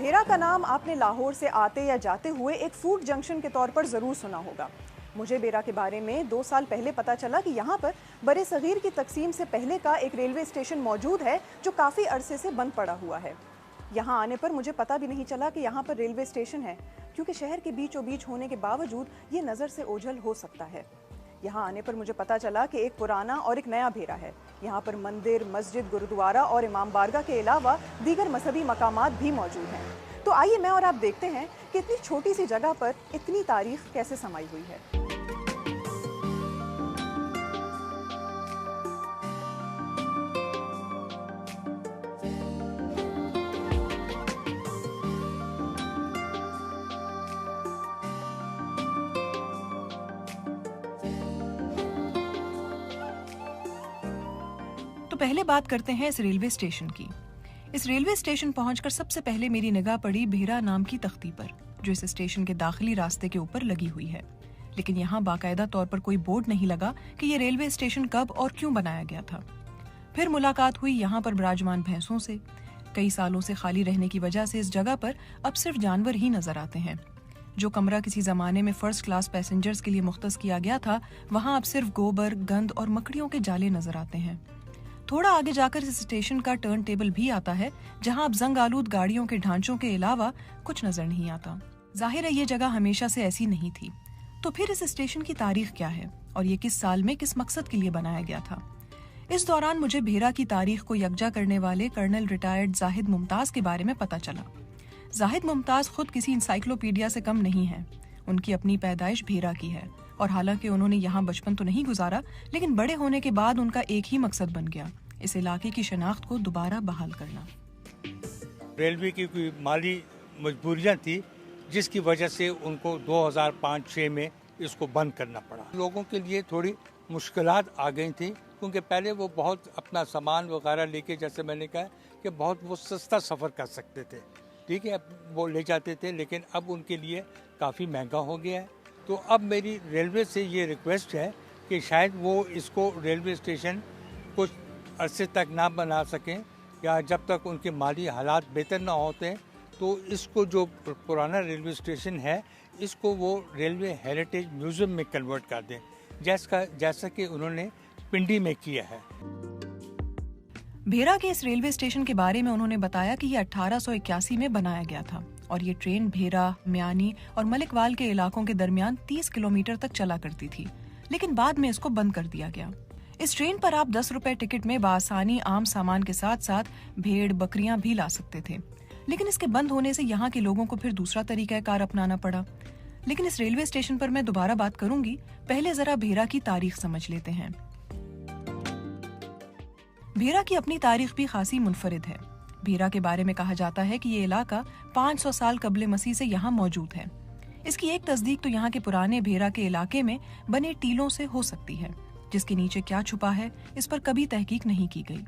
भेरा का नाम आपने लाहौर से आते या जाते हुए एक फूड जंक्शन के तौर पर ज़रूर सुना होगा। मुझे भेरा के बारे में 2 साल पहले पता चला कि यहाँ पर बरे सगीर की तकसीम से पहले का एक रेलवे स्टेशन मौजूद है जो काफ़ी अरसे से बंद पड़ा हुआ है। यहाँ आने पर मुझे पता भी नहीं चला कि यहाँ पर रेलवे स्टेशन है, क्योंकि शहर के बीचों बीच होने के बावजूद ये नज़र से ओझल हो सकता है। यहाँ आने पर मुझे पता चला कि एक पुराना और एक नया भेरा है। यहाँ पर मंदिर, मस्जिद, गुरुद्वारा और इमाम बारगाह के अलावा दीगर मजहबी मकामात भी मौजूद हैं। तो आइए मैं और आप देखते हैं कि इतनी छोटी सी जगह पर इतनी तारीफ कैसे समाई हुई है। तो पहले बात करते हैं इस रेलवे स्टेशन की। इस रेलवे स्टेशन पहुंचकर सबसे पहले मेरी निगाह पड़ी भेरा नाम की तख्ती पर, जो इस स्टेशन के दाखिली रास्ते के ऊपर लगी हुई है। लेकिन यहाँ बाकायदा तौर पर कोई बोर्ड नहीं लगा कि ये रेलवे स्टेशन कब और क्यों बनाया गया था। फिर मुलाकात हुई यहाँ पर विराजमान भैंसों से। कई सालों से खाली रहने की वजह से इस जगह पर अब सिर्फ जानवर ही नजर आते हैं। जो कमरा किसी जमाने में फर्स्ट क्लास पैसेंजर्स के लिए मुख्तस किया गया था, वहाँ अब सिर्फ गोबर, गंद और मकड़ियों के जाले नजर आते हैं। थोड़ा आगे जाकर इस स्टेशन का टर्न टेबल भी आता है, जहां अब जंग आलूद गाड़ियों के ढांचों के अलावा कुछ नजर नहीं आता। जाहिर है ये जगह हमेशा से ऐसी नहीं थी। तो फिर इस स्टेशन की तारीख क्या है और ये किस साल में किस मकसद के लिए बनाया गया था? इस दौरान मुझे भेरा की तारीख को यकजा करने वाले कर्नल रिटायर्ड जाहिद मुमताज के बारे में पता चला। जाहिद मुमताज खुद किसी इंसाइक्लोपीडिया से कम नहीं है। उनकी अपनी पैदाइश भेरा की है और हालांकि उन्होंने यहाँ बचपन तो नहीं गुजारा, लेकिन बड़े होने के बाद उनका एक ही मकसद बन गया, इस इलाके की शनाख्त को दोबारा बहाल करना। रेलवे की कोई माली मजबूरियां थी, जिसकी वजह से उनको 2005-06 में इसको बंद करना पड़ा। लोगों के लिए थोड़ी मुश्किलात आ गई थी, क्योंकि पहले वो बहुत अपना सामान वगैरह लेके, जैसे मैंने कहा कि बहुत वो सस्ता सफ़र कर सकते थे, ठीक है, वो ले जाते थे, लेकिन अब उनके लिए काफ़ी महंगा हो गया है। तो अब मेरी रेलवे से ये रिक्वेस्ट है कि शायद वो इसको रेलवे स्टेशन कुछ अरसे तक ना बना सकें, या जब तक उनके माली हालात बेहतर ना होते, तो इसको जो पुराना रेलवे स्टेशन है इसको वो रेलवे हेरिटेज म्यूज़ियम में कन्वर्ट कर दें, जैसा कि उन्होंने पिंडी में किया है। भेरा के इस रेलवे स्टेशन के बारे में उन्होंने बताया कि ये 1881 में बनाया गया था और ये ट्रेन भेरा, म्यानी और मलिकवाल के इलाकों के दरमियान 30 किलोमीटर तक चला करती थी, लेकिन बाद में इसको बंद कर दिया गया। इस ट्रेन पर आप 10 रुपए टिकट में बासानी आम सामान के साथ साथ भेड़, बकरियां भी ला सकते थे, लेकिन इसके बंद होने से यहाँ के लोगों को फिर दूसरा तरीका कार अपनाना पड़ा। लेकिन इस रेलवे स्टेशन पर मैं दोबारा बात करूंगी, पहले जरा भेरा की तारीख समझ लेते हैं। भेरा की अपनी तारीख भी खासी मुनफरिद है। भेरा के बारे में कहा जाता है कि ये इलाका 500 साल कबले मसीह से यहाँ मौजूद है। इसकी एक तस्दीक तो यहाँ के पुराने भेरा के इलाके में बने टीलों से हो सकती है, जिसके नीचे क्या छुपा है इस पर कभी तहकीक नहीं की गई।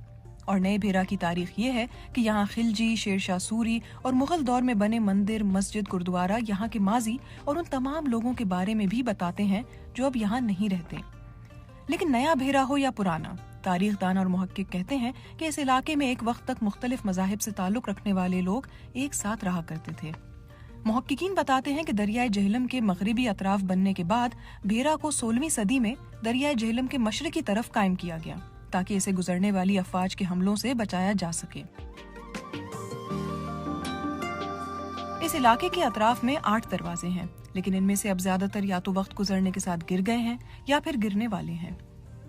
और नए भेरा की तारीख ये है कि यहाँ खिलजी, शेरशाह सूरी और मुगल दौर में बने मंदिर, मस्जिद, गुरुद्वारा यहाँ के माजी और उन तमाम लोगों के बारे में भी बताते हैं जो अब यहाँ नहीं रहते। लेकिन नया भेरा हो या पुराना, तारीखदान और मुहक्किक कहते हैं कि इस इलाके में एक वक्त तक मुख्तलिफ मज़ाहिब से ताल्लुक रखने वाले लोग एक साथ रहा करते थे। मुहक्किकीन बताते हैं कि दरियाए जेहलम के मगरिबी अतराफ बनने के बाद भेरा को 16वीं सदी में दरियाए जेहलम के मशरिकी तरफ कायम किया गया, ताकि इसे गुजरने वाली अफवाज के हमलों से बचाया जा सके। इस इलाके के अतराफ में 8 दरवाजे हैं, लेकिन इनमें से अब ज्यादातर या तो वक्त गुजरने के साथ गिर गए हैं या फिर गिरने वाले हैं।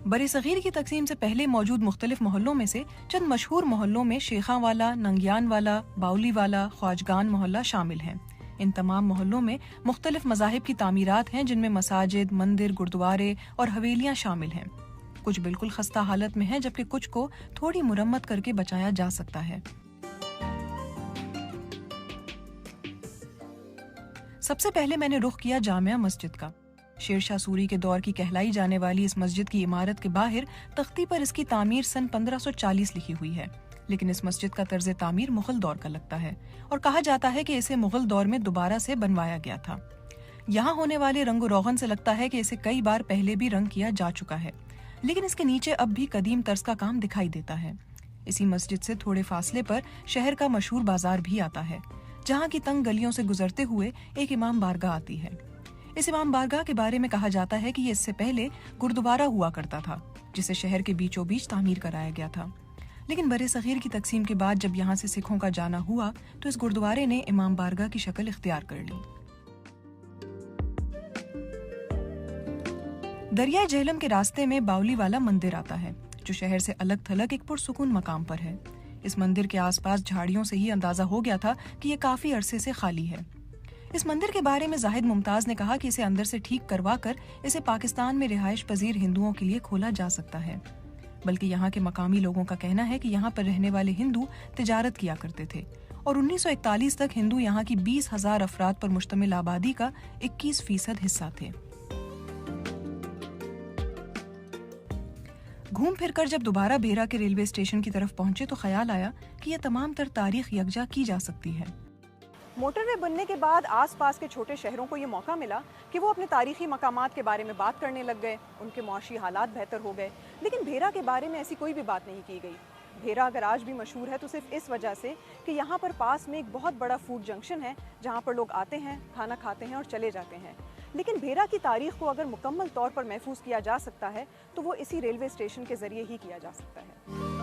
बरे सगीर की तकसीम से पहले मौजूद मुख्तलिफ मोहल्लों में से चंद मशहूर मोहल्लों में शेखा वाला, नंगियान वाला, बाउली वाला, ख्वाजगान मोहल्ला शामिल है। इन तमाम मोहल्लों में मुख्तलिफ मज़ाहिब की तामीरात हैं, जिनमें मसाजिद, मंदिर, गुरुद्वारे और हवेलियां शामिल हैं। कुछ बिल्कुल खस्ता हालत में है, जबकि कुछ को थोड़ी मुरम्मत करके बचाया जा सकता है। सबसे पहले मैंने रुख किया जामिया मस्जिद का। शेरशाह सूरी के दौर की कहलाई जाने वाली इस मस्जिद की इमारत के बाहर तख्ती पर इसकी तामीर सन 1540 लिखी हुई है, लेकिन इस मस्जिद का तर्ज तामीर मुगल दौर का लगता है और कहा जाता है कि इसे मुगल दौर में दोबारा से बनवाया गया था। यहाँ होने वाले रंग रोगन से लगता है कि इसे कई बार पहले भी रंग किया जा चुका है, लेकिन इसके नीचे अब भी कदीम तर्ज का काम दिखाई देता है। इसी मस्जिद से थोड़े फासले पर शहर का मशहूर बाजार भी आता है, जहाँ की तंग गलियों से गुजरते हुए एक इमाम बारगाह आती है। इस इमाम बारगाह के बारे में कहा जाता है कि ये इससे पहले गुरुद्वारा हुआ करता था, जिसे शहर के बीचों बीच तामीर कराया गया था। लेकिन बरे सगीर की तकसीम के बाद जब यहाँ से सिखों का जाना हुआ तो इस गुरुद्वारे ने इमाम बारगाह की शक्ल इख्तियार कर ली। दरिया झेलम के रास्ते में बावली वाला मंदिर आता है, जो शहर से अलग थलग एक पुरसुकून मकाम पर है। इस मंदिर के आसपास झाड़ियों से ही अंदाजा हो गया था कि ये काफी अरसे से खाली है। इस मंदिर के बारे में जाहिद मुमताज ने कहा कि इसे अंदर से ठीक करवा कर इसे पाकिस्तान में रिहाइश पजीर हिंदुओं के लिए खोला जा सकता है। बल्कि यहाँ के मकामी लोगों का कहना है कि यहाँ पर रहने वाले हिंदू तिजारत किया करते थे और 1941 तक हिंदू यहाँ की 20,000 अफराद पर मुश्तमिल आबादी का 21% हिस्सा थे। घूम फिरकर जब दोबारा बेरा के रेलवे स्टेशन की तरफ पहुंचे तो ख्याल आया कि यह तमाम तर तारीख यकजा की जा सकती है। मोटरवे बनने के बाद आसपास के छोटे शहरों को ये मौका मिला कि वो अपने तारीखी मकामात के बारे में बात करने लग गए, उनके मुआशी हालात बेहतर हो गए। लेकिन भेरा के बारे में ऐसी कोई भी बात नहीं की गई। भेरा अगर आज भी मशहूर है तो सिर्फ इस वजह से कि यहाँ पर पास में एक बहुत बड़ा फूड जंक्शन है, जहाँ पर लोग आते हैं, खाना खाते हैं और चले जाते हैं। लेकिन भेरा की तारीख को अगर मुकम्मल तौर पर महफूज किया जा सकता है तो वो इसी रेलवे स्टेशन के जरिए ही किया जा सकता है।